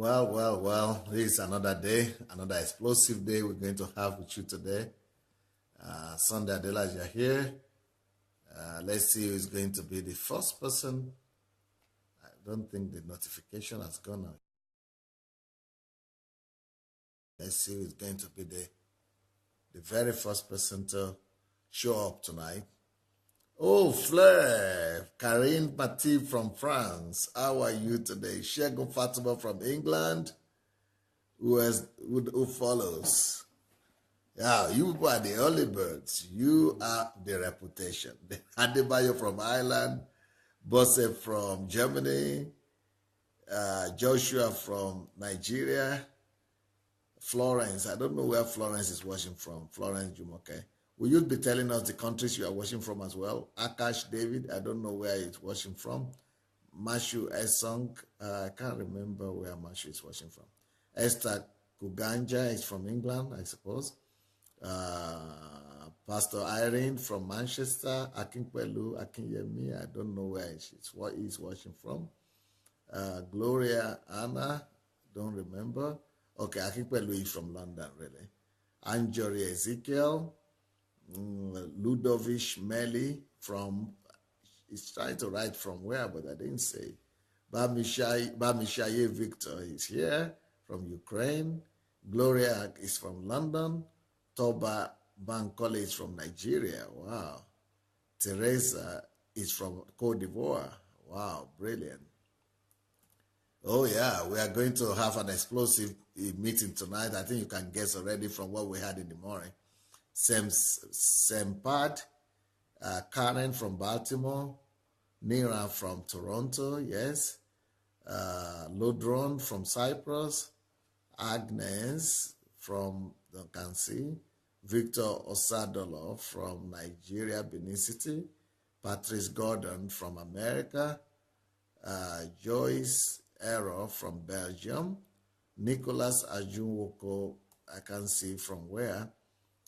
Well. This is another day, another explosive day we're going to have with you today. Sunday Adela, you're here. Let's see who's going to be the first person. I don't think the notification has gone out. Let's see who's going to be the very first person to show up tonight. Oh, Fleur, Karine Matip from France. How are you today? Shego Fatima from England. Who follows? Yeah, you are the early birds. You are the reputation. Adebayo from Ireland, Bosse from Germany, Joshua from Nigeria, Florence. I don't know where Florence is watching from. Florence Jumoke. Will you be telling us the countries you are watching from as well? Akash David, I don't know where he's watching from. Mashu Esong, I can't remember where Mashu is watching from. Esther Kuganja is from England, I suppose. Pastor Irene from Manchester, Akinpelu, Akinyemi, I don't know where he's watching from. Gloria Anna, don't remember. Okay, Akinpelu is from London, really. Anjori Ezekiel, Ludovic Meli from, he's trying to write from where, but I didn't say. Bamishaye Victor is here from Ukraine. Gloria is from London. Toba Bankole is from Nigeria. Wow. Teresa is from Cote d'Ivoire. Wow, brilliant. Oh yeah, we are going to have an explosive meeting tonight. I think you can guess already from what we had in the morning. Sempad, Karen from Baltimore, Nira from Toronto, yes. Lodron from Cyprus, Agnes from Kansi, Victor Osadolo from Nigeria, Benin City, Patrice Gordon from America, Joyce Ero from Belgium, Nicholas Ajunwoko, I can't see from where,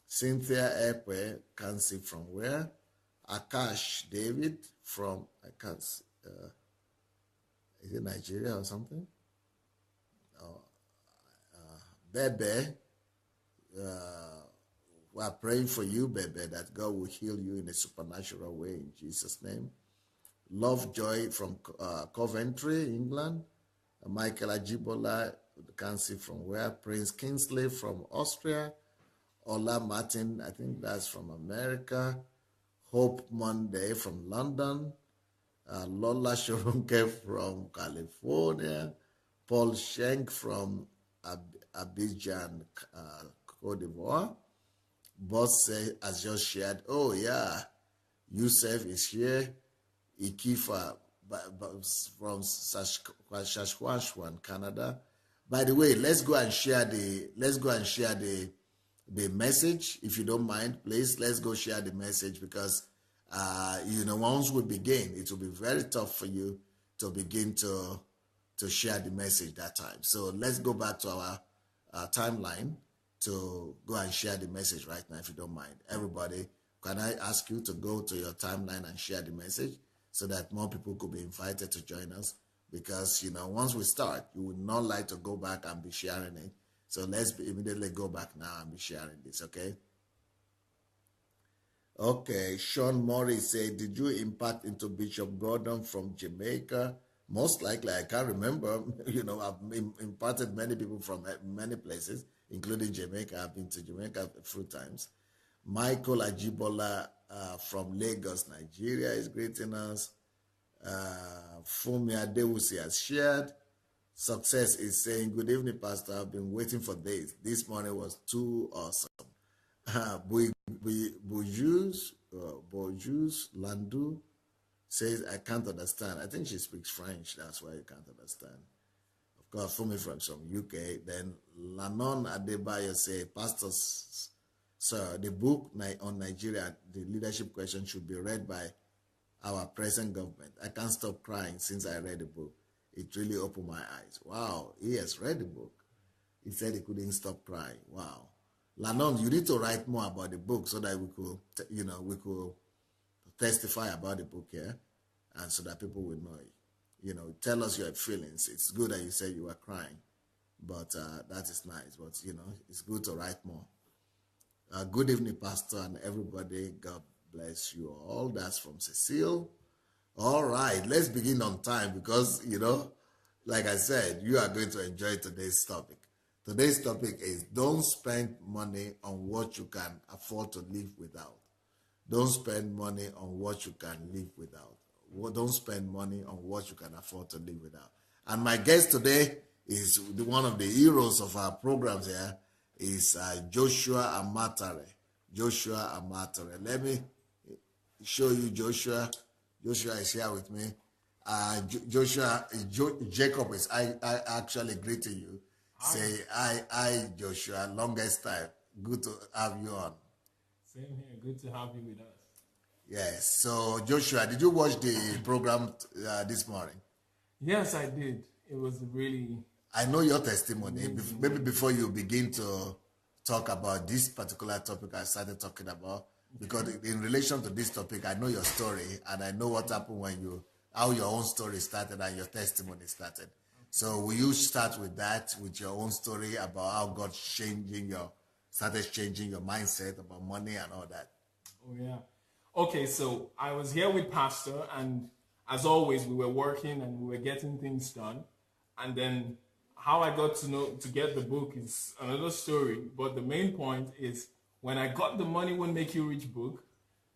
Cynthia Ekwe, can't see from where, Akash David from, I can't see, is it Nigeria or something? Bebe, we are praying for you, Bebe, that God will heal you in a supernatural way in Jesus' name. Lovejoy from Coventry, England. Michael Ajibola, can't see from where. Prince Kingsley from Austria. Ola Martin, I think that's from America. Hope Monday from London. Lola Shorunke from California. Paul Schenk from Abidjan, Cote d'Ivoire. Boss has just shared, oh yeah, Yusuf is here. Ikifa from Saskatchewan, Canada. By the way, let's go and share the message, if you don't mind, please. Let's go share the message because once we begin, it will be very tough for you to begin to share the message that time. So let's go back to our timeline to go and share the message right now, if you don't mind. Everybody, can I ask you to go to your timeline and share the message so that more people could be invited to join us? Because, once we start, you would not like to go back and be sharing it. So let's immediately go back now and be sharing this, okay? Okay, Sean Morris said, did you impact into Bishop Gordon from Jamaica? Most likely, I can't remember. I've imparted many people from many places, including Jamaica. I've been to Jamaica a few times. Michael Ajibola from Lagos, Nigeria is greeting us. Fumi Adewusi has shared. Success is saying, good evening, Pastor. I've been waiting for days. This morning was too awesome. Bojus Landu says, I can't understand. I think she speaks French. That's why you can't understand. Of course, Fumi from UK. Then Lanon Adebayo says, Pastors, sir, the book on Nigeria, the leadership question, should be read by our present government. I can't stop crying since I read the book. It really opened my eyes. Wow, he has read the book. He said he couldn't stop crying. Wow. Lanon, you need to write more about the book so that we could testify about the book here, and so that people will know it. Tell us your feelings. It's good that you say you are crying. but that is nice. But it's good to write more. Good evening, Pastor, and everybody. God bless you all. That's from Cecile. All right, let's begin on time because, like I said, you are going to enjoy today's topic. Today's topic is don't spend money on what you can afford to live without. Don't spend money on what you can live without. Don't spend money on what you can afford to live without. And my guest today is one of the heroes of our programs here, is Joshua Amatare. Joshua Amatare. Let me show you Joshua. Joshua is here with me. Joshua, Jacob is I actually greeting you. Hi. Say hi, Joshua. Longest time. Good to have you on. Same here. Good to have you with us. Yes. So, Joshua, did you watch the program this morning? Yes, I did. It was really... I know your testimony. Maybe before you begin to talk about this particular topic I started talking about, because in relation to this topic, I know your story and I know what happened how your own story started and your testimony started. So will you start with that, with your own story about how God started changing your mindset about money and all that? Oh, yeah. Okay, so I was here with Pastor, and as always, we were working and we were getting things done. And then how I got to get the book is another story. But the main point is, when I got the Money Won't Make You Rich book,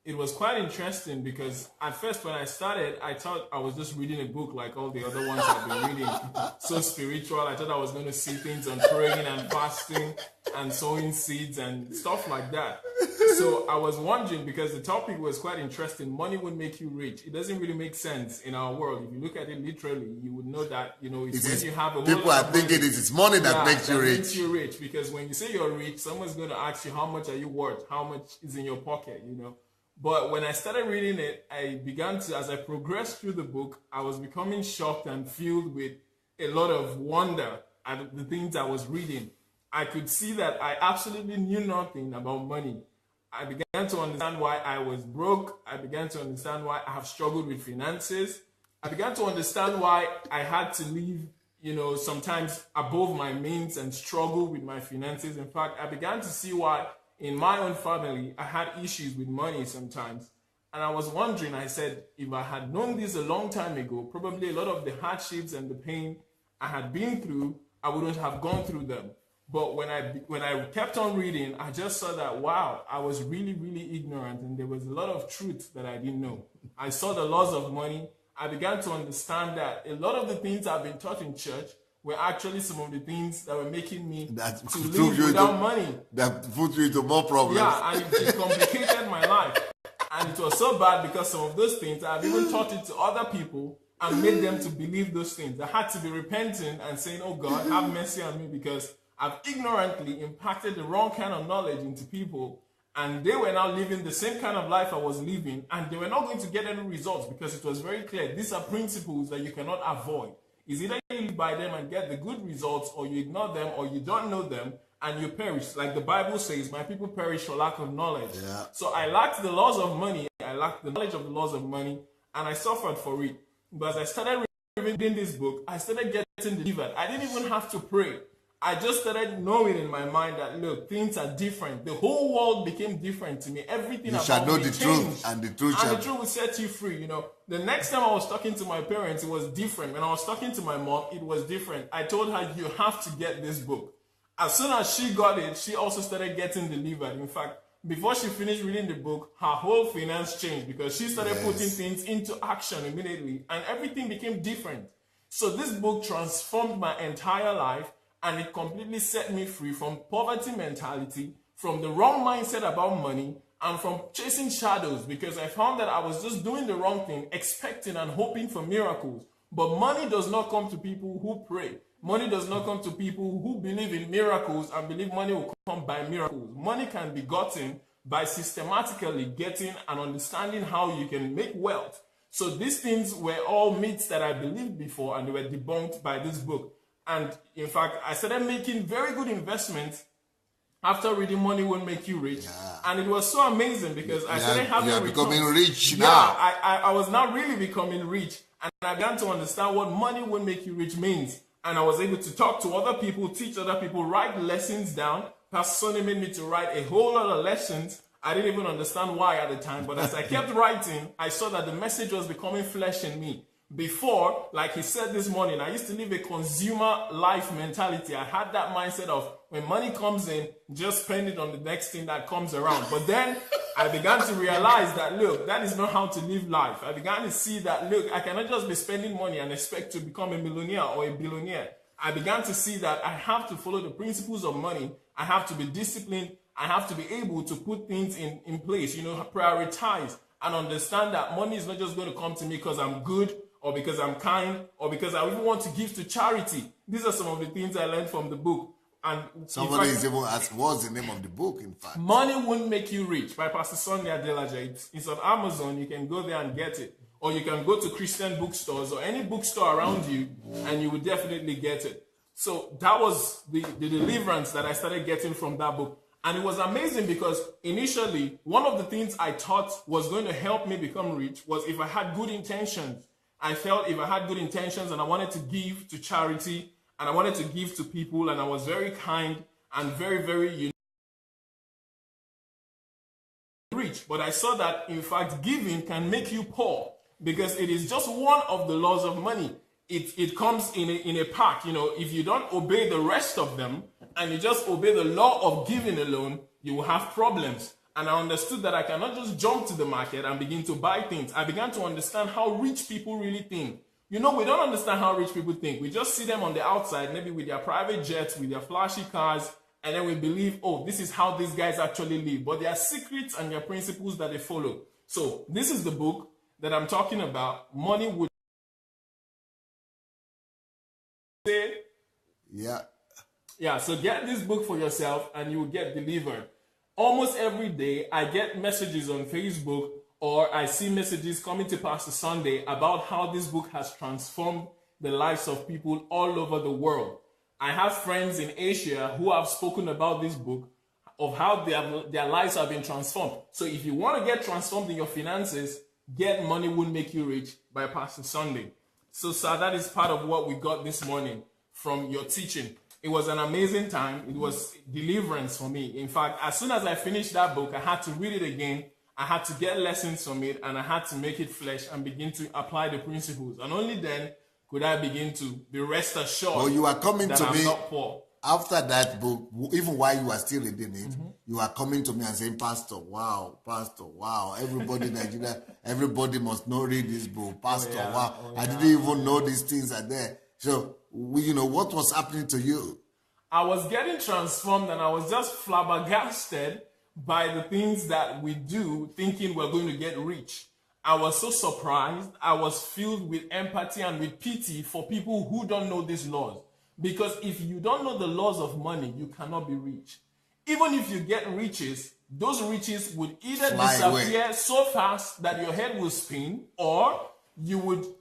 it was quite interesting because at first when I started, I thought I was just reading a book like all the other ones I've been reading. So spiritual. I thought I was going to see things on praying and fasting and sowing seeds and stuff like that. So I was wondering, because the topic was quite interesting, money would make you rich. It doesn't really make sense in our world. If you look at it literally, you would know that, it's when you have a whole people are thinking it's money that makes you rich. Makes you rich, because when you say you're rich, someone's going to ask you, how much are you worth? How much is in your pocket, But when I started reading it, as I progressed through the book, I was becoming shocked and filled with a lot of wonder at the things I was reading. I could see that I absolutely knew nothing about money. I began to understand why I was broke. I began to understand why I have struggled with finances. I began to understand why I had to live, sometimes above my means and struggle with my finances. In fact, I began to see why in my own family, I had issues with money sometimes. And I was wondering, I said, if I had known this a long time ago, probably a lot of the hardships and the pain I had been through, I wouldn't have gone through them. But when I kept on reading, I just saw that, wow, I was really, really ignorant, and there was a lot of truth that I didn't know. I saw the laws of money. I began to understand that a lot of the things I've been taught in church were actually some of the things that were making me to live without money. That put you into more problems. Yeah, and it complicated my life. And it was so bad because some of those things, I've even taught it to other people and made them to believe those things. I had to be repenting and saying, oh God, have mercy on me, because I've ignorantly impacted the wrong kind of knowledge into people, and they were now living the same kind of life I was living, and they were not going to get any results, because it was very clear. These are principles that you cannot avoid. It's either you live by them and get the good results, or you ignore them, or you don't know them and you perish. Like the Bible says, my people perish for lack of knowledge. Yeah. So I lacked the laws of money. I lacked the knowledge of the laws of money, and I suffered for it. But as I started reading this book, I started getting delivered. I didn't even have to pray. I just started knowing in my mind that, look, things are different. The whole world became different to me. Everything you shall know the truth, and the truth will set you free. The next time I was talking to my parents, it was different. When I was talking to my mom, it was different. I told her, you have to get this book. As soon as she got it, she also started getting delivered. In fact, before she finished reading the book, her whole finance changed, because she started putting things into action immediately, and everything became different. So this book transformed my entire life. And it completely set me free from poverty mentality, from the wrong mindset about money, and from chasing shadows, because I found that I was just doing the wrong thing, expecting and hoping for miracles. But money does not come to people who pray. Money does not come to people who believe in miracles and believe money will come by miracles. Money can be gotten by systematically getting and understanding how you can make wealth. So these things were all myths that I believed before, and they were debunked by this book. And in fact, I started making very good investments after reading Money Won't Make You Rich. Yeah. And it was so amazing, because I started having returns. Becoming rich now. Yeah, I was now really becoming rich. And I began to understand what money won't make you rich means. and I was able to talk to other people, teach other people, write lessons down. Pastor Sonny made me to write a whole lot of lessons. I didn't even understand why at the time, but as I kept writing, I saw that the message was becoming flesh in me. Before, like he said this morning, I used to live a consumer life mentality. I had that mindset of when money comes in, just spend it on the next thing that comes around. But then I began to realize that, look, that is not how to live life. I began to see that, look, I cannot just be spending money and expect to become a millionaire or a billionaire. I began to see that I have to follow the principles of money. I have to be disciplined. I have to be able to put things in place, prioritize and understand that money is not just going to come to me because I'm good or because I'm kind or because I even want to give to charity. These are some of the things I learned from the book. And somebody is even asking, what's the name of the book, in fact? Money Won't Make You Rich by Pastor Sonny Adelaja. It's on Amazon. You can go there and get it. Or you can go to Christian bookstores or any bookstore around you and you will definitely get it. So that was the deliverance that I started getting from that book. And it was amazing because initially, one of the things I thought was going to help me become rich was if I had good intentions. I felt if I had good intentions and I wanted to give to charity and I wanted to give to people and I was very kind and very, very rich. But I saw that, in fact, giving can make you poor because it is just one of the laws of money. It comes in a pack. If you don't obey the rest of them and you just obey the law of giving alone, you will have problems. And I understood that I cannot just jump to the market and begin to buy things. I began to understand how rich people really think. We don't understand how rich people think. We just see them on the outside, maybe with their private jets, with their flashy cars, and then we believe, oh, this is how these guys actually live. But there are secrets and there are principles that they follow. So this is the book that I'm talking about. Money Would Yeah, so get this book for yourself and you will get delivered. Almost every day, I get messages on Facebook or I see messages coming to Pastor Sunday about how this book has transformed the lives of people all over the world. I have friends in Asia who have spoken about this book, of how their lives have been transformed. So if you want to get transformed in your finances, get Money Won't Make You Rich by Pastor Sunday. So, sir, that is part of what we got this morning from your teaching. It was an amazing time. It was deliverance for me. In fact, as soon as I finished that book, I had to read it again. I had to get lessons from it, and I had to make it flesh and begin to apply the principles. And only then could I begin to be rest assured you are coming that to I'm me not poor. After that book, even while you are still reading it, you are coming to me and saying, Pastor, wow, everybody in Nigeria, everybody must know read this book. Pastor, I didn't even know these things are there. So, what was happening to you? I was getting transformed and I was just flabbergasted by the things that we do, thinking we're going to get rich. I was so surprised. I was filled with empathy and with pity for people who don't know these laws. Because if you don't know the laws of money, you cannot be rich. Even if you get riches, those riches would either disappear so fast that your head will spin, or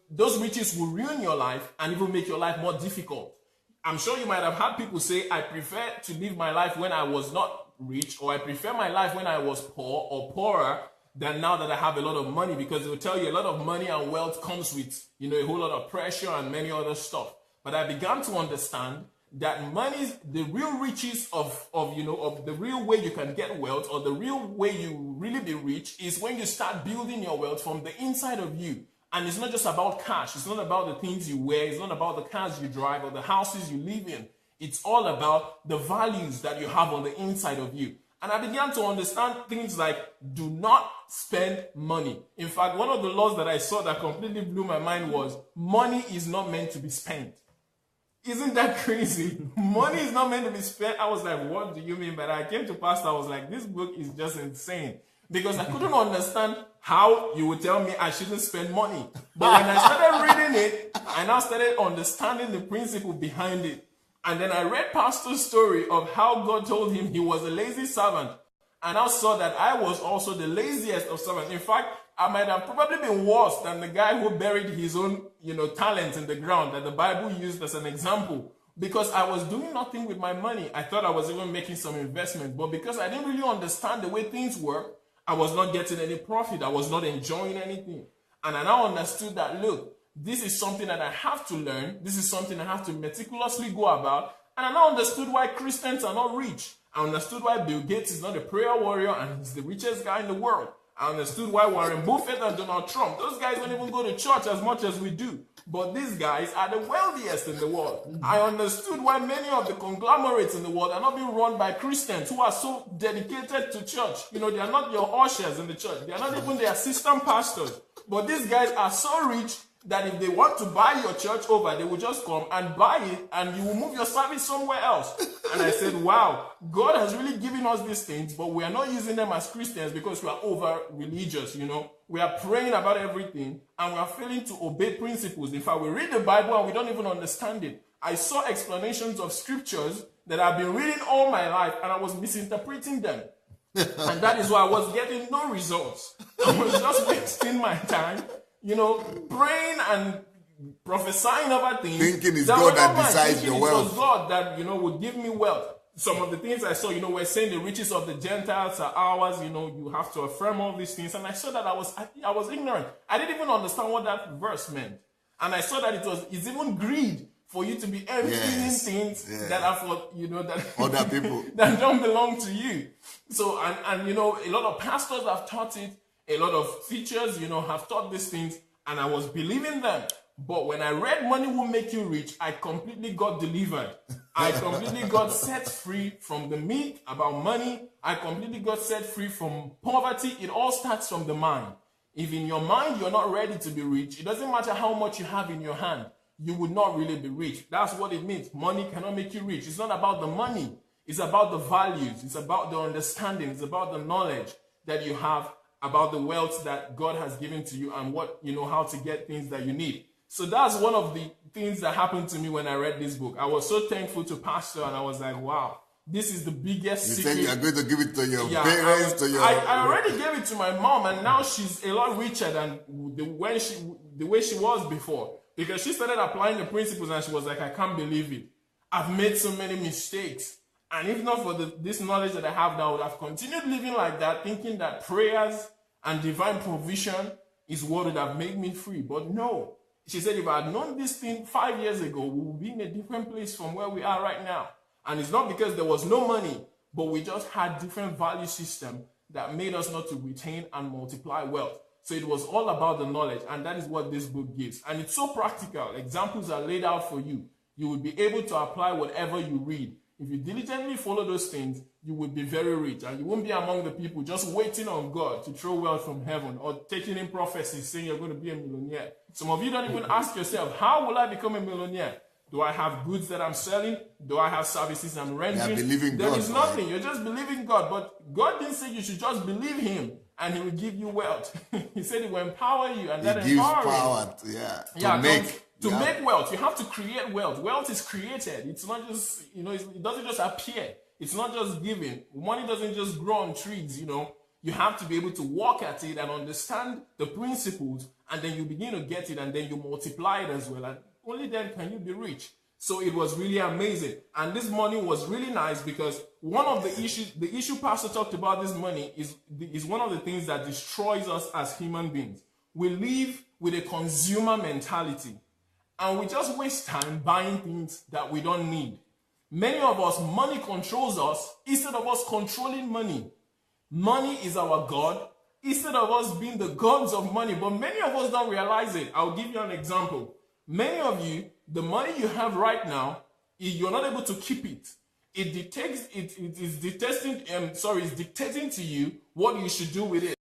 those riches will ruin your life and even make your life more difficult. I'm sure you might have had people say, I prefer to live my life when I was not rich, or I prefer my life when I was poor or poorer than now that I have a lot of money, because it will tell you a lot of money and wealth comes with, a whole lot of pressure and many other stuff. But I began to understand that money, the real riches of the real way you can get wealth, or the real way you really be rich, is when you start building your wealth from the inside of you. And it's not just about cash. It's not about the things you wear. It's not about the cars you drive or the houses you live in. It's all about the values that you have on the inside of you. And I began to understand things like, do not spend money. In fact, one of the laws that I saw that completely blew my mind was, money is not meant to be spent. Isn't that crazy? Money is not meant to be spent. I was like, what do you mean by that? I came to Pastor, I was like, this book is just insane. Because I couldn't understand how you would tell me I shouldn't spend money. But when I started reading it, I now started understanding the principle behind it. And then I read Pastor's story of how God told him he was a lazy servant. And I saw that I was also the laziest of servants. In fact, I might have probably been worse than the guy who buried his own, talent in the ground that the Bible used as an example. Because I was doing nothing with my money. I thought I was even making some investment. But because I didn't really understand the way things work, I was not getting any profit. I was not enjoying anything. And I now understood that, look, This is something that I have to learn. This is something I have to meticulously go about. And I now understood why Christians are not rich. I understood why Bill Gates is not a prayer warrior and he's the richest guy in the world. I understood why Warren Buffett and Donald Trump, those guys don't even go to church as much as we do. But these guys are the wealthiest in the world. I understood why many of the conglomerates in the world are not being run by Christians who are so dedicated to church. You know, they are not your ushers in the church. They are not even the assistant pastors. But these guys are so rich that if they want to buy your church over, they will just come and buy it and you will move your service somewhere else. And I said, wow, God has really given us these things, but we are not using them as Christians because we are over religious, you know. We are praying about everything and we are failing to obey principles. In fact, we read the Bible and we don't even understand it. I saw explanations of scriptures that I've been reading all my life and I was misinterpreting them. And that is why I was getting no results. I was just wasting my time, you know, praying and prophesying over things. Thinking it's God that decides your wealth. It was God that, you know, would give me wealth. Some of the things I saw, you know, we're saying the riches of the Gentiles are ours, you know, you have to affirm all these things. And I saw that I was ignorant. I didn't even understand what that verse meant. And I saw that it's even greed for you to be envying things that are for, you know, that other people that don't belong to you. So, and you know, a lot of pastors have taught it. A lot of teachers, you know, have taught these things, and I was believing them. But when I read Money Will Make You Rich, I completely got delivered. I completely got set free from the myth about money. I completely got set free from poverty. It all starts from the mind. If in your mind you're not ready to be rich, it doesn't matter how much you have in your hand, you will not really be rich. That's what it means. Money cannot make you rich. It's not about the money. It's about the values. It's about the understanding. It's about the knowledge that you have about the wealth that God has given to you and what, you know, how to get things that you need. So that's one of the things that happened to me when I read this book. I was so thankful to Pastor and I was like, wow, this is the biggest secret. You said you are going to give it to your parents, I already gave it to my mom and now she's a lot richer than the way she was before. Because she started applying the principles and she was like, I can't believe it. I've made so many mistakes. And if not for this knowledge that I have now, I would have continued living like that, thinking that prayers and divine provision is what would have made me free. But no. She said, if I had known this thing 5 years ago, we would be in a different place from where we are right now. And it's not because there was no money, but we just had different value system that made us not to retain and multiply wealth. So it was all about the knowledge, and that is what this book gives. And it's so practical. Examples are laid out for you. You will be able to apply whatever you read. If you diligently follow those things, you will be very rich. And you won't be among the people just waiting on God to throw wealth from heaven or taking in prophecies saying you're going to be a millionaire. Some of you don't even ask yourself, how will I become a millionaire? Do I have goods that I'm selling? Do I have services I'm rendering? There is nothing. You're just believing God. But God didn't say you should just believe him and he will give you wealth. He said he will empower you and that empowers you. To make wealth. You have to create wealth. Wealth is created. It's not just, you know, it doesn't just appear. It's not just given. Money doesn't just grow on trees, you know. You have to be able to walk at it and understand the principles, and then you begin to get it, and then you multiply it as well. And only then can you be rich. So it was really amazing. And this money was really nice because one of the issue Pastor talked about this money is one of the things that destroys us as human beings. We live with a consumer mentality. And we just waste time buying things that we don't need. Many of us, money controls us instead of us controlling money. Money is our God instead of us being the gods of money. But many of us don't realize it. I'll give you an example. Many of you, the money you have right now, you're not able to keep it. It's dictating to you what you should do with it.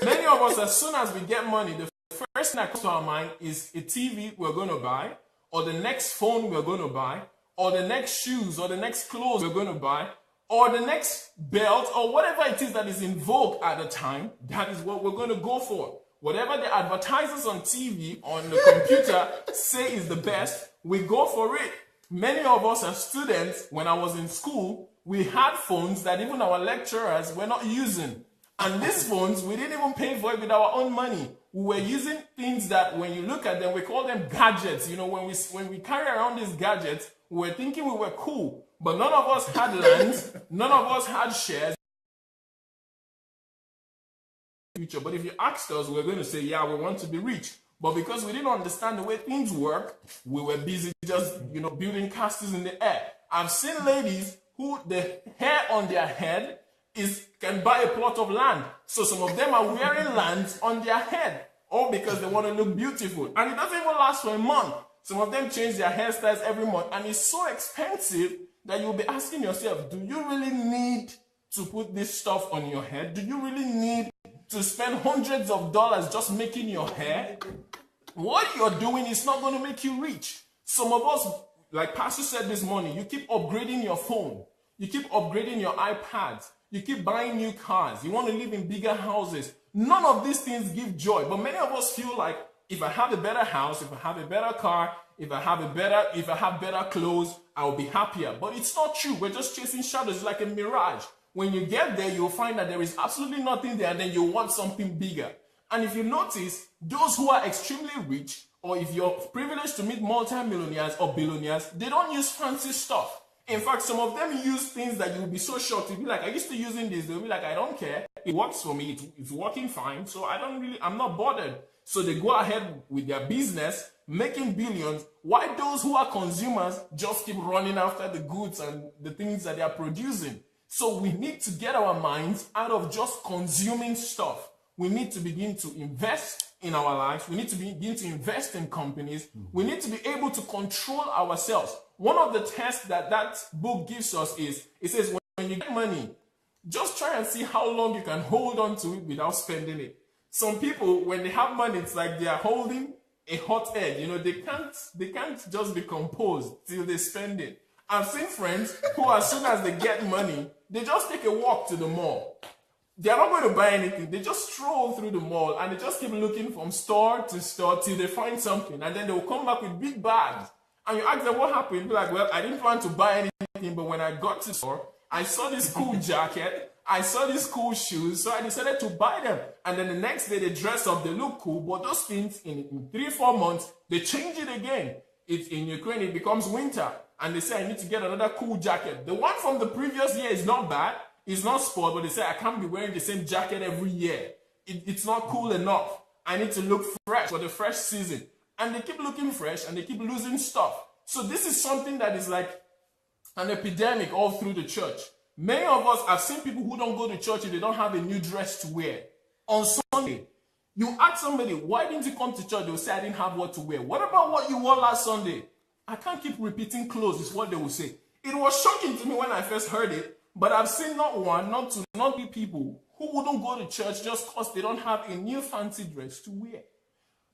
Many of us, as soon as we get money, the first thing that comes to our mind is a TV we're going to buy, or the next phone we're going to buy, or the next shoes, or the next clothes we're going to buy, or the next belt, or whatever it is that is in vogue at the time. That is what we're going to go for. Whatever the advertisers on TV, on the computer say is the best, we go for it. Many of us as students, when I was in school, we had phones that even our lecturers were not using. And these phones, we didn't even pay for it with our own money. We were using things that when you look at them, we call them gadgets. You know, when we carry around these gadgets, we were thinking we were cool. But none of us had lands. None of us had shares. But if you asked us, we're going to say, yeah, we want to be rich. But because we didn't understand the way things work, we were busy just, building castles in the air. I've seen ladies who the hair on their head can buy a plot of land. So some of them are wearing lands on their head, all because they want to look beautiful. And it doesn't even last for a month. Some of them change their hairstyles every month, and it's so expensive that you'll be asking yourself, do you really need to put this stuff on your head? Do you really need to spend hundreds of dollars just making your hair? What you're doing is not going to make you rich. Some of us, like Pastor said this morning, you keep upgrading your phone. You keep upgrading your iPads. You keep buying new cars. You want to live in bigger houses. None of these things give joy. But many of us feel like if I have a better house, if I have a better car, if I have better clothes, I'll be happier. But it's not true. We're just chasing shadows. It's like a mirage. When you get there, you'll find that there is absolutely nothing there, and then you want something bigger. And if you notice, those who are extremely rich, or if you're privileged to meet multi-millionaires or billionaires, they don't use fancy stuff. In fact, some of them use things that you'll be so shocked. You'll be like, I used to using this. They'll be like, I don't care. It works for me. It's working fine. So I'm not bothered. So they go ahead with their business, making billions, while those who are consumers just keep running after the goods and the things that they are producing. So we need to get our minds out of just consuming stuff. We need to begin to invest in our lives. We need to begin to invest in companies. We need to be able to control ourselves. One of the tests that book gives us is, it says when you get money, just try and see how long you can hold on to it without spending it. Some people, when they have money, it's like they are holding a hot egg. They can't just be composed till they spend it. I've seen friends who, as soon as they get money, they just take a walk to the mall. They're not going to buy anything. They just stroll through the mall and they just keep looking from store to store till they find something. And then they'll come back with big bags. And you ask them what happened. Be like, well, I didn't plan to buy anything, but when I got to the store, I saw this cool jacket. I saw these cool shoes, so I decided to buy them. And then the next day they dress up, they look cool, but those things in 3-4 months, they change it again. In Ukraine, it becomes winter. And they say, I need to get another cool jacket. The one from the previous year is not bad. It's not spoiled, but they say, I can't be wearing the same jacket every year. It's not cool enough. I need to look fresh for the fresh season. And they keep looking fresh and they keep losing stuff. So this is something that is like an epidemic all through the church. Many of us have seen people who don't go to church if they don't have a new dress to wear. On Sunday, you ask somebody, why didn't you come to church? They'll say, I didn't have what to wear. What about what you wore last Sunday? I can't keep repeating clothes, is what they will say. It was shocking to me when I first heard it, but I've seen not one, not two, not three people who wouldn't go to church just because they don't have a new fancy dress to wear.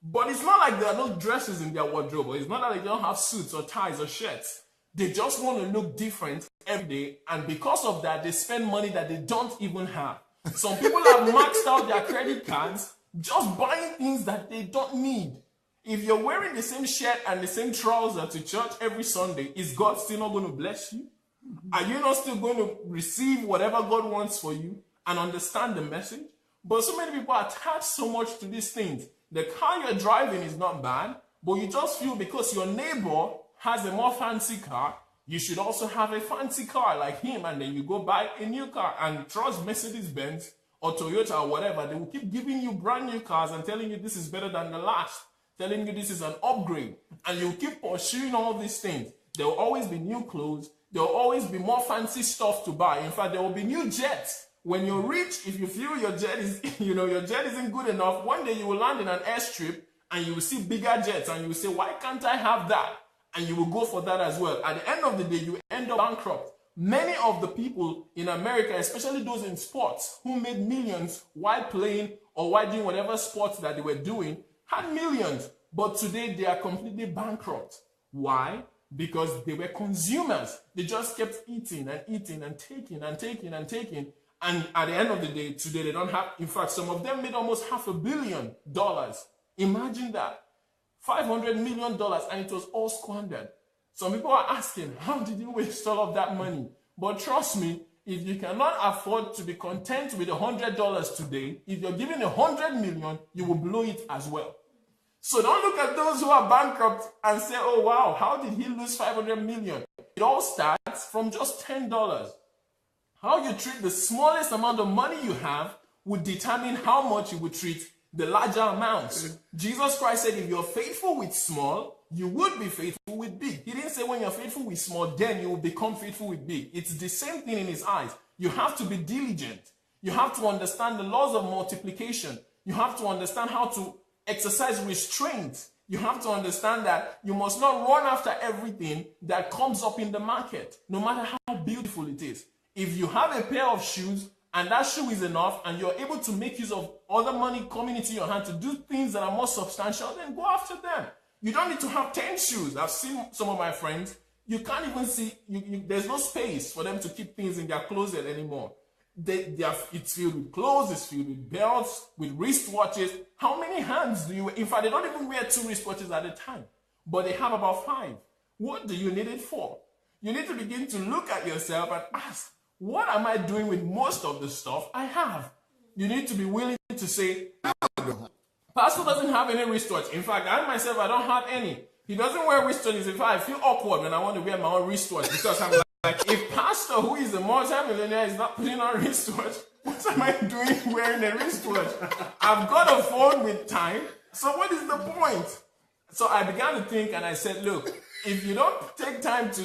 But it's not like there are no dresses in their wardrobe. It's not like they don't have suits or ties or shirts. They just want to look different every day, and because of that, they spend money that they don't even have. Some people have maxed out their credit cards just buying things that they don't need. If you're wearing the same shirt and the same trousers to church every Sunday, is God still not going to bless you? Are you not still going to receive whatever God wants for you and understand the message? But so many people are attached so much to these things. The car you're driving is not bad, but you just feel because your neighbor has a more fancy car, you should also have a fancy car like him, and then you go buy a new car. And trust Mercedes-Benz or Toyota or whatever, they will keep giving you brand new cars and telling you this is better than the last, telling you this is an upgrade, and you keep pursuing all these things. There will always be new clothes. There will always be more fancy stuff to buy. In fact, there will be new jets. When you're rich, if you feel your jet is, your jet isn't good enough, one day you will land in an airstrip and you will see bigger jets and you will say, why can't I have that? And you will go for that as well. At the end of the day, you end up bankrupt. Many of the people in America, especially those in sports, who made millions while playing or while doing whatever sports that they were doing, had millions. But today they are completely bankrupt. Why? Because they were consumers. They just kept eating and eating and taking and taking and taking. And at the end of the day, today they don't have, in fact, some of them made almost $500 million. Imagine that. $500 million, and it was all squandered. Some people are asking, how did you waste all of that money? But trust me, if you cannot afford to be content with $100 today, if you're given $100 million, you will blow it as well. So don't look at those who are bankrupt and say, oh wow, how did he lose $500 million? It all starts from just $10. How you treat the smallest amount of money you have would determine how much you would treat the larger amounts. Jesus Christ said, if you're faithful with small, you would be faithful with big. He didn't say when you're faithful with small, then you will become faithful with big. It's the same thing in his eyes. You have to be diligent. You have to understand the laws of multiplication. You have to understand how to exercise restraint. You have to understand that you must not run after everything that comes up in the market, no matter how beautiful it is. If you have a pair of shoes and that shoe is enough and you're able to make use of other money coming into your hand to do things that are more substantial, then go after them. You don't need to have 10 shoes. I've seen some of my friends, you can't even see, there's no space for them to keep things in their closet anymore. It's filled with clothes, it's filled with belts, with wristwatches. How many hands do you wear? In fact, they don't even wear 2 wristwatches at a time, but they have about 5. What do you need it for? You need to begin to look at yourself and ask, what am I doing with most of the stuff I have? You need to be willing to say, Pastor doesn't have any wristwatch. In fact, I myself, I don't have any. He doesn't wear wristwatches. In fact, I feel awkward when I want to wear my own wristwatch because I'm like, if Pastor, who is a multi-millionaire, is not putting on a wristwatch, what am I doing wearing a wristwatch? I've got a phone with time, so what is the point? So I began to think and I said, look, if you don't take time to,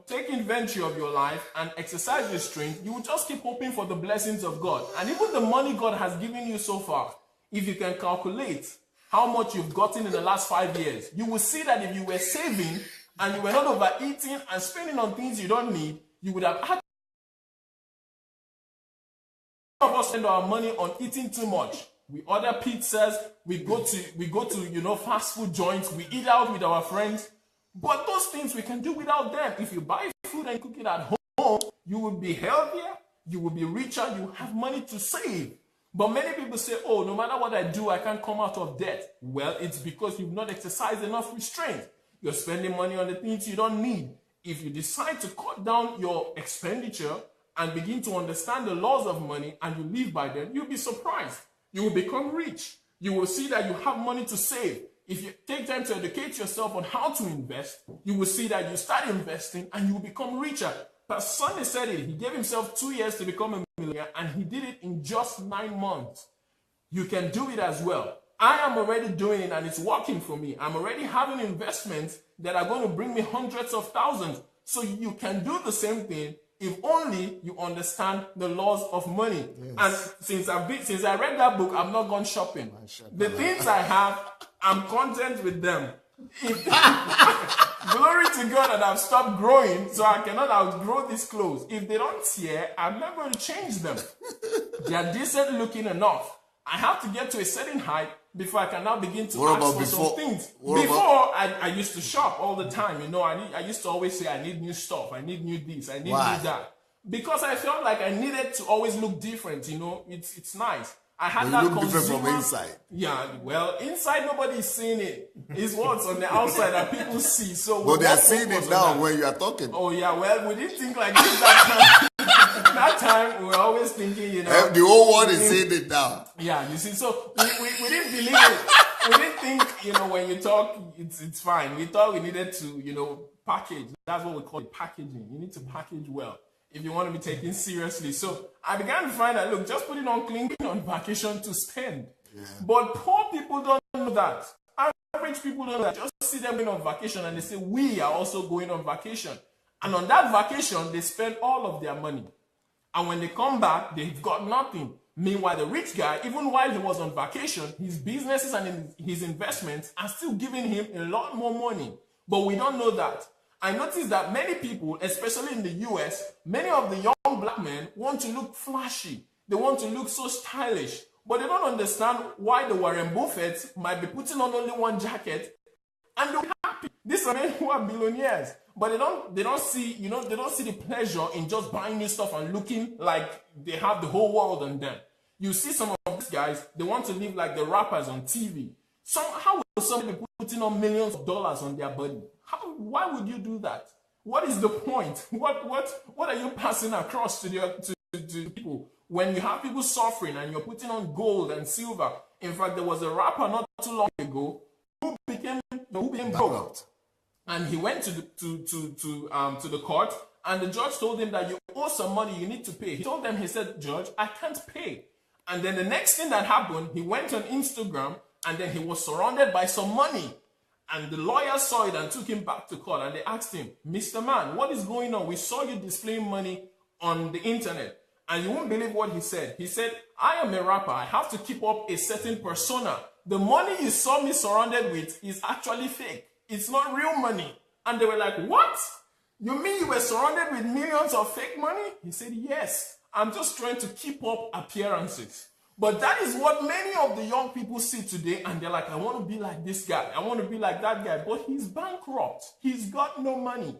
take inventory of your life and exercise restraint, you will just keep hoping for the blessings of God. And even the money God has given you so far, if you can calculate how much you've gotten in the last 5 years, you will see that if you were saving and you were not overeating and spending on things you don't need, you would have had of us spend our money on eating too much. We order pizzas, we go to fast food joints, we eat out with our friends. But those things we can do without them. If you buy food and cook it at home, you will be healthier, you will be richer, you have money to save. But many people say, oh, no matter what I do, I can't come out of debt. Well, it's because you've not exercised enough restraint. You're spending money on the things you don't need. If you decide to cut down your expenditure and begin to understand the laws of money and you live by them, you'll be surprised. You will become rich. You will see that you have money to save. If you take time to educate yourself on how to invest, you will see that you start investing and you will become richer. Pastor Sunday said it. He gave himself 2 years to become a millionaire and he did it in just 9 months. You can do it as well. I am already doing it and it's working for me. I'm already having investments that are going to bring me hundreds of thousands. So you can do the same thing if only you understand the laws of money. Yes. And since I read that book, I've not gone shopping. The things I have, I'm content with them. Glory to God that I've stopped growing, so I cannot outgrow these clothes. If they don't tear, I'm not going to change them. They are decent looking enough. I have to get to a certain height before I can now begin to ask for some things. Before, I used to shop all the time. I used to always say, I need new stuff. I need new this. I need new that. Because I felt like I needed to always look different. It's nice. I had that look different from inside. Yeah, well, inside nobody is seeing it. It's what's on the outside that people see. So, but they are seeing it now when you are talking. Oh yeah, well, we didn't think like this that time. That time we were always thinking, the whole world is seeing it now. Yeah, you see, so we didn't believe it. We didn't think, when you talk, it's fine. We thought we needed to, package. That's what we call it, packaging. You need to package well if you want to be taken seriously. So I began to find that, look, just putting on clean on vacation to spend. Yeah. But poor people don't know that. Average people don't know that. Just see them going on vacation and they say, we are also going on vacation. And on that vacation, they spend all of their money. And when they come back, they've got nothing. Meanwhile, the rich guy, even while he was on vacation, his businesses and his investments are still giving him a lot more money. But we don't know that. I noticed that many people, especially in the US, many of the young black men want to look flashy. They want to look so stylish. But they don't understand why the Warren Buffetts might be putting on only one jacket and they're happy. These are men who are billionaires. But they don't see the pleasure in just buying new stuff and looking like they have the whole world on them. You see some of these guys, they want to live like the rappers on TV. How will somebody be putting on millions of dollars on their body? Why would you do that? What is the point? What are you passing across to people when you have people suffering and you're putting on gold and silver? In fact, there was a rapper not too long ago who became broke, and he went to the court, and the judge told him that you owe some money, you need to pay. He told them, he said, Judge, I can't pay. And then the next thing that happened, he went on Instagram and then he was surrounded by some money. And the lawyer saw it and took him back to court. And they asked him, Mr. Man, what is going on? We saw you displaying money on the internet. And you won't believe what he said. He said, I am a rapper. I have to keep up a certain persona. The money you saw me surrounded with is actually fake. It's not real money. And they were like, what? You mean you were surrounded with millions of fake money? He said, yes. I'm just trying to keep up appearances. But that is what many of the young people see today, and they're like, I want to be like this guy. I want to be like that guy. But he's bankrupt. He's got no money.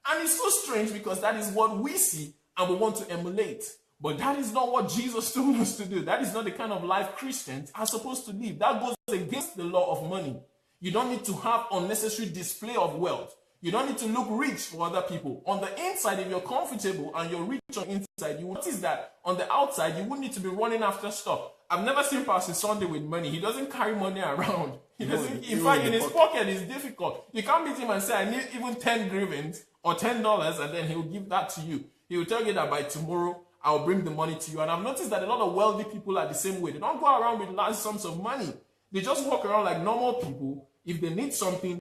And it's so strange because that is what we see and we want to emulate. But that is not what Jesus told us to do. That is not the kind of life Christians are supposed to live. That goes against the law of money. You don't need to have unnecessary display of wealth. You don't need to look rich for other people. On the inside, if you're comfortable and you're rich on the inside, you will notice that on the outside, you wouldn't need to be running after stuff. I've never seen Pastor Sunday with money. He doesn't carry money around. He doesn't. In fact, in his pocket, it's difficult. You can't meet him and say, I need even 10 grivens or $10, and then he'll give that to you. He will tell you that by tomorrow, I'll bring the money to you. And I've noticed that a lot of wealthy people are the same way. They don't go around with large sums of money. They just walk around like normal people. If they need something,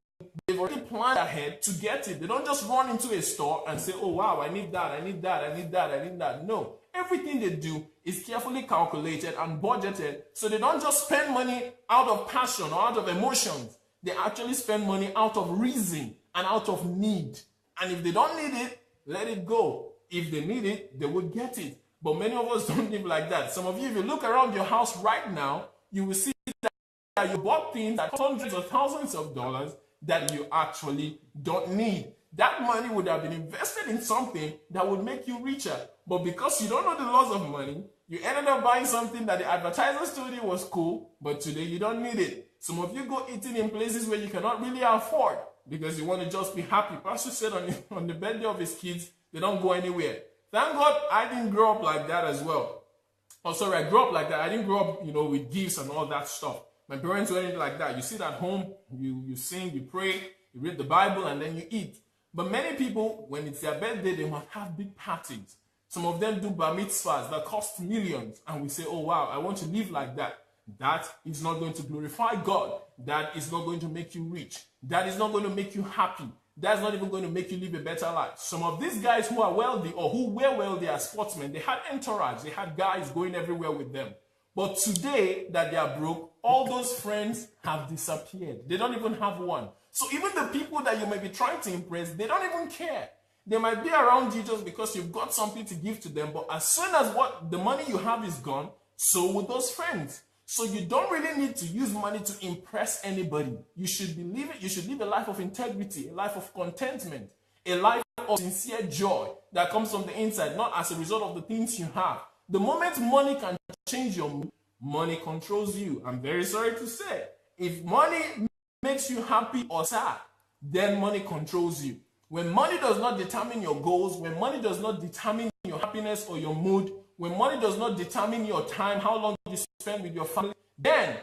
they've already planned ahead to get it. They don't just run into a store and say, oh, wow, I need that, I need that, I need that, I need that. No. Everything they do is carefully calculated and budgeted. So they don't just spend money out of passion or out of emotions. They actually spend money out of reason and out of need. And if they don't need it, let it go. If they need it, they will get it. But many of us don't live like that. Some of you, if you look around your house right now, you will see that you bought things that cost hundreds of thousands of dollars that you actually don't need. That money would have been invested in something that would make you richer. But because you don't know the laws of money, you ended up buying something that the advertisers told you was cool, but today you don't need it. Some of you go eating in places where you cannot really afford because you want to just be happy. Pastor said on the birthday of his kids, they don't go anywhere. Thank God I didn't grow up like that as well. Oh, sorry, I grew up like that. I didn't grow up, with gifts and all that stuff. My parents weren't like that. You sit at home, you sing, you pray, you read the Bible, and then you eat. But many people, when it's their birthday, they must have big parties. Some of them do bar mitzvahs that cost millions. And we say, oh, wow, I want to live like that. That is not going to glorify God. That is not going to make you rich. That is not going to make you happy. That's not even going to make you live a better life. Some of these guys who are wealthy or who were wealthy as sportsmen, they had entourage. They had guys going everywhere with them. But today that they are broke, all those friends have disappeared. They don't even have one. So even the people that you may be trying to impress, they don't even care. They might be around you just because you've got something to give to them. But as soon as the money you have is gone, so will those friends. So you don't really need to use money to impress anybody. You should live a life of integrity, a life of contentment, a life of sincere joy that comes from the inside, not as a result of the things you have. The moment money can change your mood, money controls you. I'm very sorry to say. If money makes you happy or sad, then money controls you. When money does not determine your goals, when money does not determine your happiness or your mood, when money does not determine your time, how long you spend with your family, then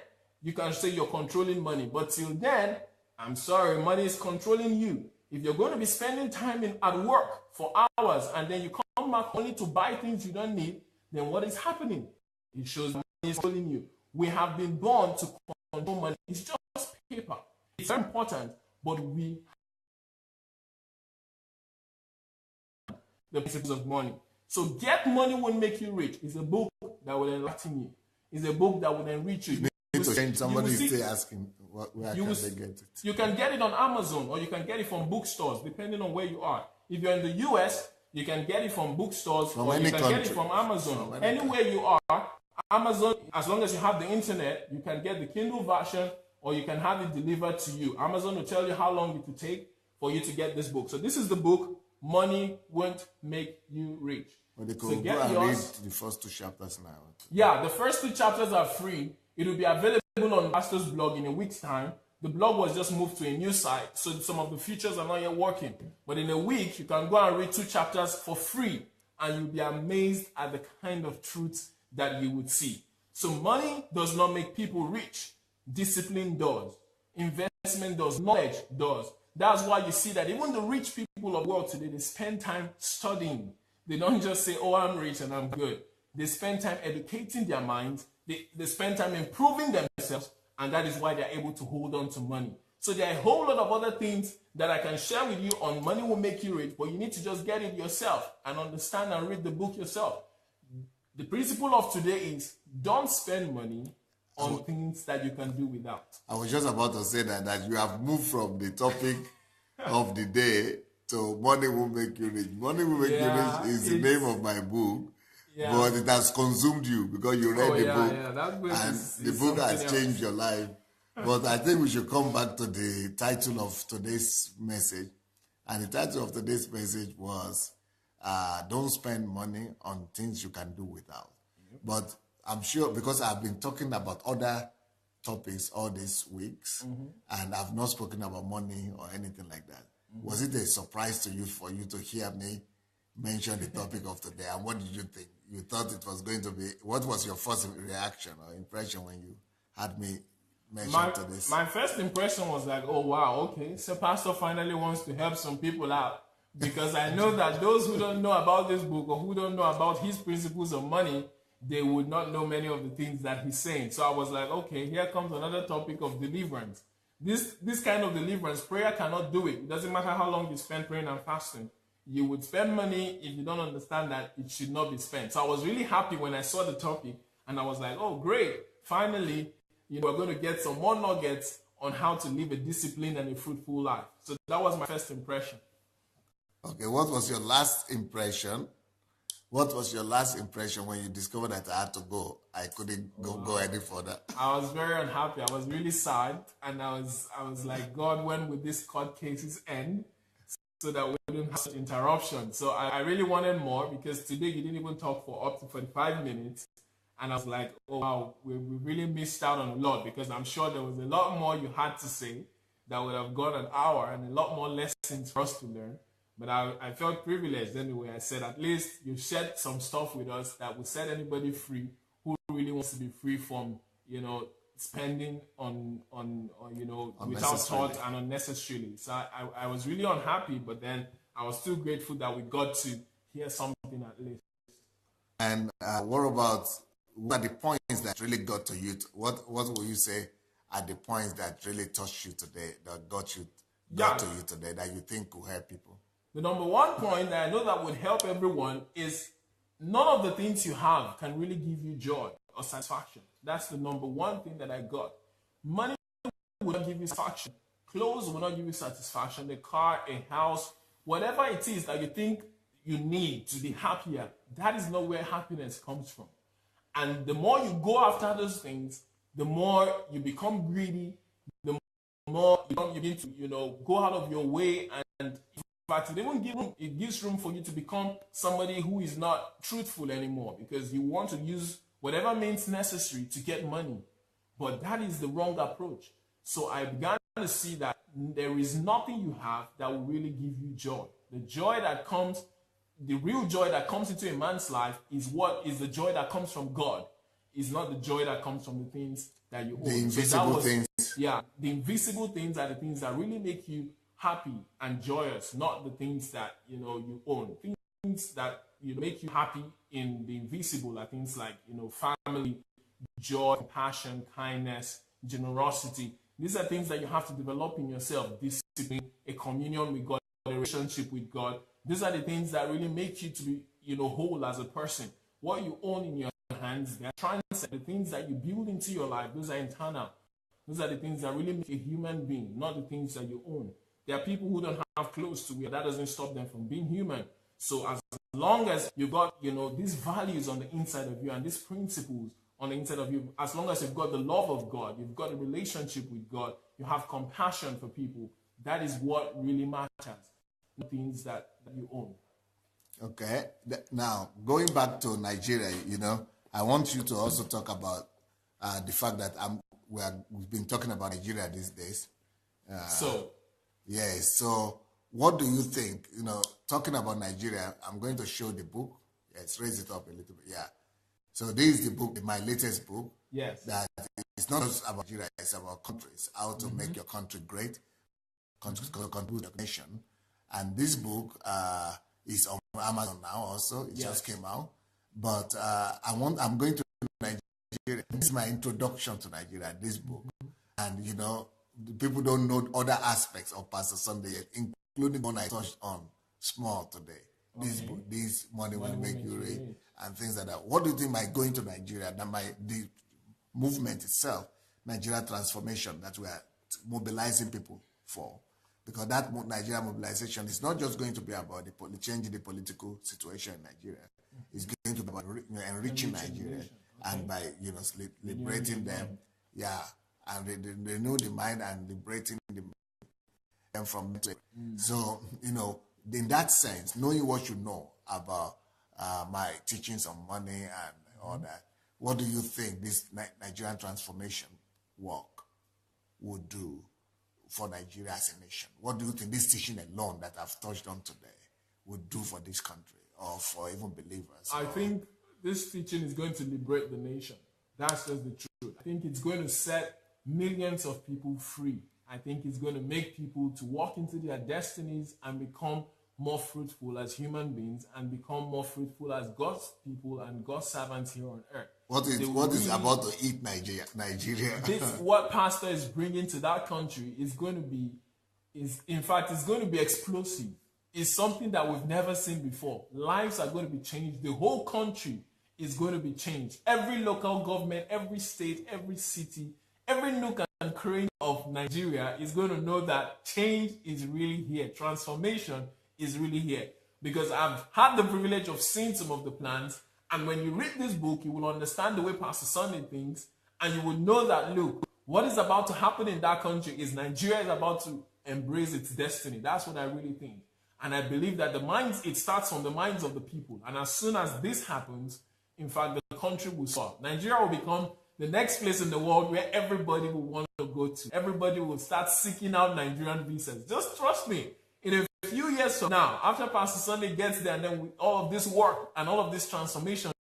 you can say you're controlling money. But till then, I'm sorry, money is controlling you. If you're going to be spending time at work for hours and then you come back only to buy things you don't need, then what is happening? It shows money is controlling you. We have been born to control money. It's just paper. It's very important, but the principles of money. So Get Money Won't Make You Rich is a book that will enlighten you. It's a book that will enrich you. You need to change somebody is asking where can they get it. You can get it on Amazon or you can get it from bookstores, depending on where you are. If you're in the US, you can get it from bookstores or you can get it from Amazon. Anywhere you are, Amazon, as long as you have the internet, you can get the Kindle version or you can have it delivered to you. Amazon will tell you how long it will take for you to get this book. So this is the book, Money Won't Make You Rich. Well, they could go and read the first 2 chapters now. Yeah, the first 2 chapters are free. It will be available on Pastor's blog in a week's time. The blog was just moved to a new site, so some of the features are not yet working. But in a week, you can go and read 2 chapters for free, and you'll be amazed at the kind of truths that you would see. So money does not make people rich. Discipline does. Investment does. Knowledge does. That's why you see that even the rich people of the world today, they spend time studying. They don't just say, oh, I'm rich and I'm good. They spend time educating their minds. They spend time improving themselves, and that is why they're able to hold on to money. So there are a whole lot of other things that I can share with you on money will make you rich, but you need to just get it yourself and understand and read the book yourself. The principle of today is don't spend money on things that you can do without. I was just about to say that you have moved from the topic of the day to money will make you rich. Money will make you rich is the name of my book, but it has consumed you because you read the book, and the book has changed your life. But I think we should come back to the title of today's message, and the title of today's message was don't spend money on things you can do without. But I'm sure, because I've been talking about other topics all these weeks, and I've not spoken about money or anything like that. Was it a surprise to you for you to hear me mention the topic of today? And what did you think? You thought it was going to be, what was your first reaction or impression when you had me mention to this? My first impression was like, oh wow, okay, so Pastor finally wants to help some people out. Because I know that those who don't know about this book or who don't know about his principles of money, they would not know many of the things that he's saying. So I was like, okay, here comes another topic of deliverance. This kind of deliverance, prayer cannot do it. It doesn't matter how long you spend praying and fasting. You would spend money if you don't understand that it should not be spent. So I was really happy when I saw the topic, and I was like, oh, great. Finally, we're going to get some more nuggets on how to live a disciplined and a fruitful life. So that was my first impression. Okay, what was your last impression? What was your last impression when you discovered that I had to go? I couldn't go any further. I was very unhappy. I was really sad, and I was like, God, when will these court cases end, so that we wouldn't have such interruption? So I really wanted more, because today you didn't even talk for up to 45 minutes, and I was like, oh wow, we really missed out on a lot, because I'm sure there was a lot more you had to say that would have gone an hour, and a lot more lessons for us to learn. But I felt privileged anyway. I said, at least you shared some stuff with us that will set anybody free who really wants to be free from, spending on without thought and unnecessarily. So I was really unhappy, but then I was still grateful that we got to hear something at least. And what are the points that really got to you? What will you say are the points that really touched you today, that got to you today, that you think will help people? The number one point that I know that would help everyone is none of the things you have can really give you joy or satisfaction. That's the number one thing that I got. Money will not give you satisfaction. Clothes will not give you satisfaction. The car, a house, whatever it is that you think you need to be happier, that is not where happiness comes from. And the more you go after those things, the more you become greedy, the more you begin to, go out of your way, and in fact, it gives room for you to become somebody who is not truthful anymore, because you want to use whatever means necessary to get money. But that is the wrong approach. So I began to see that there is nothing you have that will really give you joy. The real joy that comes into a man's life is the joy that comes from God. It's not the joy that comes from the things that you own. The invisible things. Yeah, the invisible things are the things that really make you happy and joyous, not the things that you own. Things that make you happy in the invisible are things like family, joy, passion, kindness, generosity. These are things that you have to develop in yourself. Discipline, a communion with God, a relationship with God. These are the things that really make you to be whole as a person. What you own in your hands, they're transcendent. The things that you build into your life, those are internal. Those are the things that really make a human being, not the things that you own. There are people who don't have clothes to wear. That doesn't stop them from being human. So as long as you've got, these values on the inside of you and these principles on the inside of you, as long as you've got the love of God, you've got a relationship with God, you have compassion for people, that is what really matters, the things that you own. Okay. Now, going back to Nigeria, I want you to also talk about the fact that we've been talking about Nigeria these days. Yes. So what do you think? Talking about Nigeria, I'm going to show the book. Yes, raise it up a little bit. Yeah. So this is the book, my latest book. Yes. That it's not just about Nigeria, it's about countries, how to make your country great, contribute to the nation. And this book is on Amazon now also. It just came out. But I'm going to Nigeria. This is my introduction to Nigeria, this book. And, people don't know other aspects of Pastor Sunday yet, including one I touched on small today. This money will make you rich and things like that. What do you think by going to Nigeria, the movement itself, Nigeria transformation that we are mobilizing people for? Because that Nigeria mobilization is not just going to be about changing the political situation in Nigeria. It's going to be about enriching Nigeria and by liberating them, and renew the mind and liberating them from it. So in that sense, knowing what you know about my teachings on money and all that, what do you think this Nigerian transformation work would do for Nigeria as a nation? What do you think this teaching alone that I've touched on today would do for this country or for even believers? I think this teaching is going to liberate the nation. That's just the truth. I think it's going to set millions of people free. I think it's going to make people to walk into their destinies and become more fruitful as human beings and become more fruitful as God's people and God's servants here on earth. What is about to eat Nigeria? What pastor is bringing to that country is going to be, it's going to be explosive. It's something that we've never seen before. Lives are going to be changed. The whole country is going to be changed. Every local government, every state, every city, every nook and cranny of Nigeria is going to know that change is really here. Transformation is really here. Because I've had the privilege of seeing some of the plans, and when you read this book, you will understand the way Pastor Sunday thinks, and you will know that, look, what is about to happen in that country is Nigeria is about to embrace its destiny. That's what I really think. And I believe that it starts from the minds of the people. And as soon as this happens, in fact, the country will soar. Nigeria will become the next place in the world where everybody will want to go to. Everybody will start seeking out Nigerian visas. Just trust me. In a few years from now, after Pastor Sunday gets there, and then with all of this work and all of this transformation,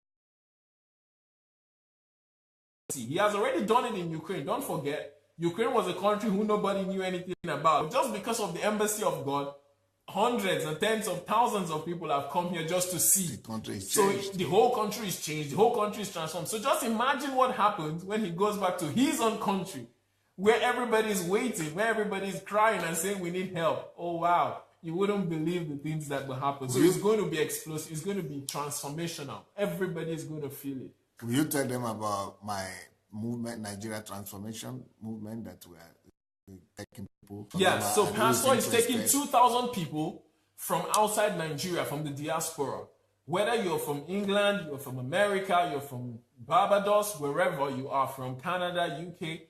he has already done it in Ukraine. Don't forget, Ukraine was a country who nobody knew anything about. Just because of the embassy of God, hundreds and tens of thousands of people have come here just to see. The country is so changed. The whole country is changed. The whole country is transformed. So just imagine what happens when he goes back to his own country, where everybody is waiting, where everybody is crying and saying, we need help. Oh, wow. You wouldn't believe the things that will happen. So it's going to be explosive. It's going to be transformational. Everybody is going to feel it. Will you tell them about my movement, Nigeria transformation movement that we are taking people? Yeah, so Pastor is taking 2,000 people from outside Nigeria, from the diaspora. Whether you're from England, you're from America, you're from Barbados, wherever you are, from Canada, UK.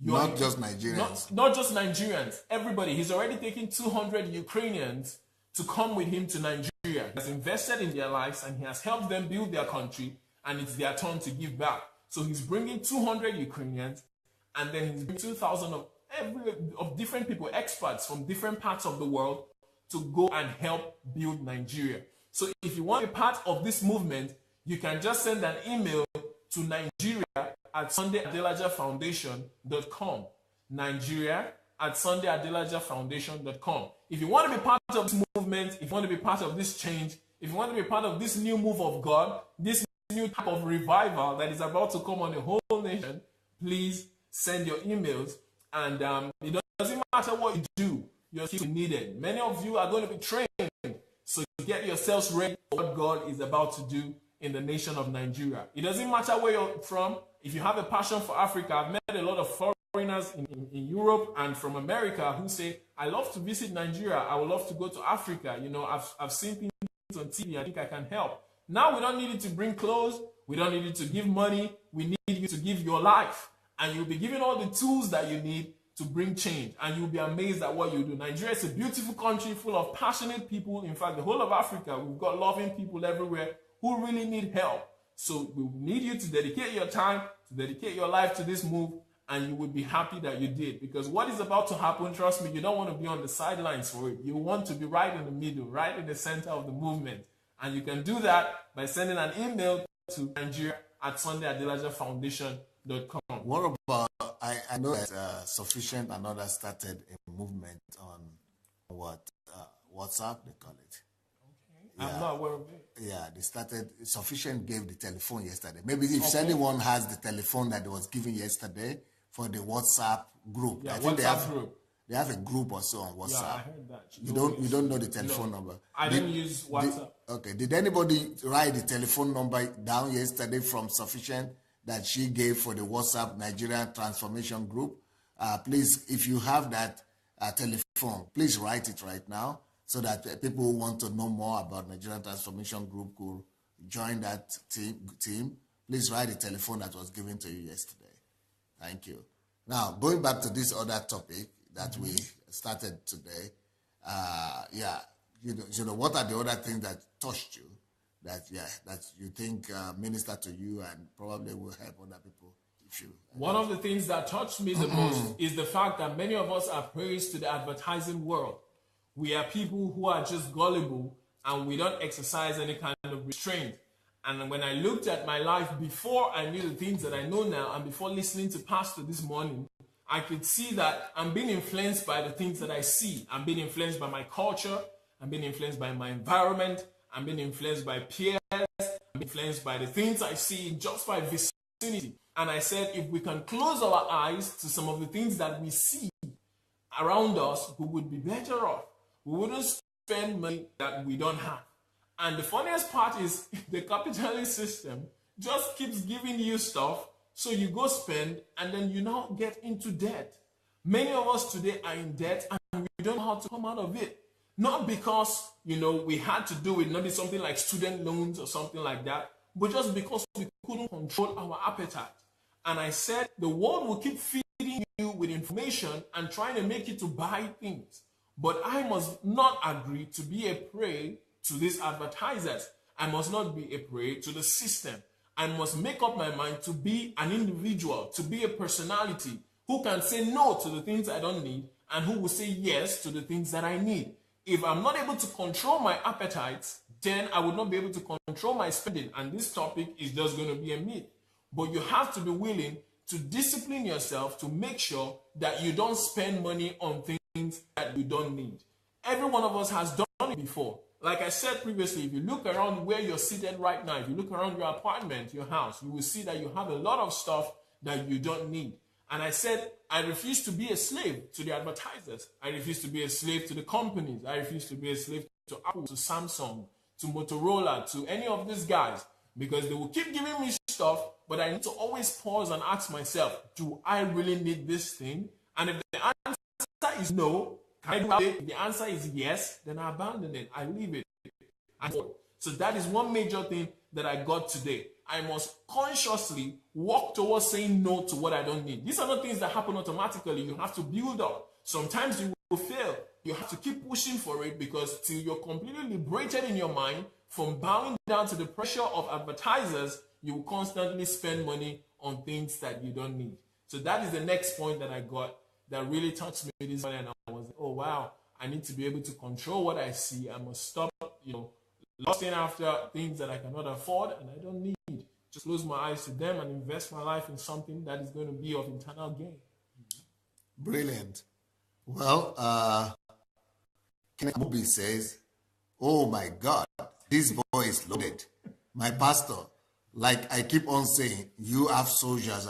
Not just Nigerians. Not just Nigerians. Everybody. He's already taken 200 Ukrainians to come with him to Nigeria. He has invested in their lives and he has helped them build their country, and it's their turn to give back. So he's bringing 200 Ukrainians, and then he's bringing 2,000 of different people, experts from different parts of the world, to go and help build Nigeria. So if you want to be part of this movement, you can just send an email to Nigeria@SundayAdelajaFoundation.com. Nigeria@SundayAdelajaFoundation.com. If you want to be part of this movement, if you want to be part of this change, if you want to be part of this new move of God, this new type of revival that is about to come on the whole nation, please send your emails. And it doesn't matter what you do, you're still needed. Many of you are going to be trained, so get yourselves ready for what God is about to do in the nation of Nigeria. It doesn't matter where you're from. If you have a passion for Africa, I've met a lot of foreigners in Europe and from America who say, I love to visit Nigeria. I would love to go to Africa. I've seen things on TV. I think I can help. Now we don't need you to bring clothes. We don't need you to give money. We need you to give your life. And you'll be given all the tools that you need to bring change. And you'll be amazed at what you do. Nigeria is a beautiful country full of passionate people. In fact, the whole of Africa, we've got loving people everywhere who really need help. So we need you to dedicate your time, to dedicate your life to this move, and you will be happy that you did. Because what is about to happen, trust me, you don't want to be on the sidelines for it. You want to be right in the middle, right in the center of the movement. And you can do that by sending an email to Nigeria@SundayAdelajaFoundation.com. What about, I know that Sufficient and others started a movement on WhatsApp, they call it. I'm not aware of it. Yeah, they started. Sufficient gave the telephone yesterday. Maybe if anyone has the telephone that was given yesterday for the WhatsApp group, Yeah, I think WhatsApp group. They have a group or so on WhatsApp. Yeah, I heard that. You don't know the telephone number. I don't use WhatsApp. Okay. Did anybody write the telephone number down yesterday from Sufficient that she gave for the WhatsApp Nigerian Transformation Group? Please, if you have that telephone, please write it right now so that people who want to know more about Nigerian Transformation Group could join that team. Please write the telephone that was given to you yesterday. Thank you. Now, going back to this other topic that we started today, you know, what are the other things that touched you that you think minister to you and probably will help other people? One of the things that touched me the most is the fact that many of us are prey to the advertising world. We are people who are just gullible and we don't exercise any kind of restraint. And when I looked at my life before I knew the things that I know now and before listening to Pastor this morning, I could see that I'm being influenced by the things that I see. I'm being influenced by my culture. I'm being influenced by my environment. I'm being influenced by peers. I'm being influenced by the things I see just by vicinity. And I said, if we can close our eyes to some of the things that we see around us, we would be better off. We wouldn't spend money that we don't have. And the funniest part is the capitalist system just keeps giving you stuff, so you go spend, and then you now get into debt. Many of us today are in debt, and we don't know how to come out of it. Not because, you know, we had to do it, not something like student loans or something like that, but just because we couldn't control our appetite. And I said, the world will keep feeding you with information and trying to make you to buy things. But I must not agree to be a prey to these advertisers. I must not be a prey to the system. I must make up my mind to be an individual, to be a personality who can say no to the things I don't need and who will say yes to the things that I need. If I'm not able to control my appetites, then I will not be able to control my spending. And this topic is just going to be a myth. But you have to be willing to discipline yourself to make sure that you don't spend money on things that you don't need. Every one of us has done it before. Like I said previously, if you look around where you're seated right now, if you look around your apartment, your house, you will see that you have a lot of stuff that you don't need. And I said, I refuse to be a slave to the advertisers. I refuse to be a slave to the companies. I refuse to be a slave to Apple, to Samsung, to Motorola, to any of these guys, because they will keep giving me stuff, but I need to always pause and ask myself, do I really need this thing? And if the answer is no, can I do it? If the answer is yes, then I abandon it. I leave it. So that is one major thing that I got today. I must consciously walk towards saying no to what I don't need. These are not things that happen automatically. You have to build up. Sometimes you will fail. You have to keep pushing for it, because till you're completely liberated in your mind from bowing down to the pressure of advertisers, you will constantly spend money on things that you don't need. So that is the next point that I got that really touched me this morning. And I was like, oh wow, I need to be able to control what I see. I must stop, lusting after things that I cannot afford and I don't need. Just close my eyes to them and invest my life in something that is going to be of eternal gain. Brilliant. Well, Kenneth Moby says, oh my God, this boy is loaded. My pastor, like I keep on saying, you have soldiers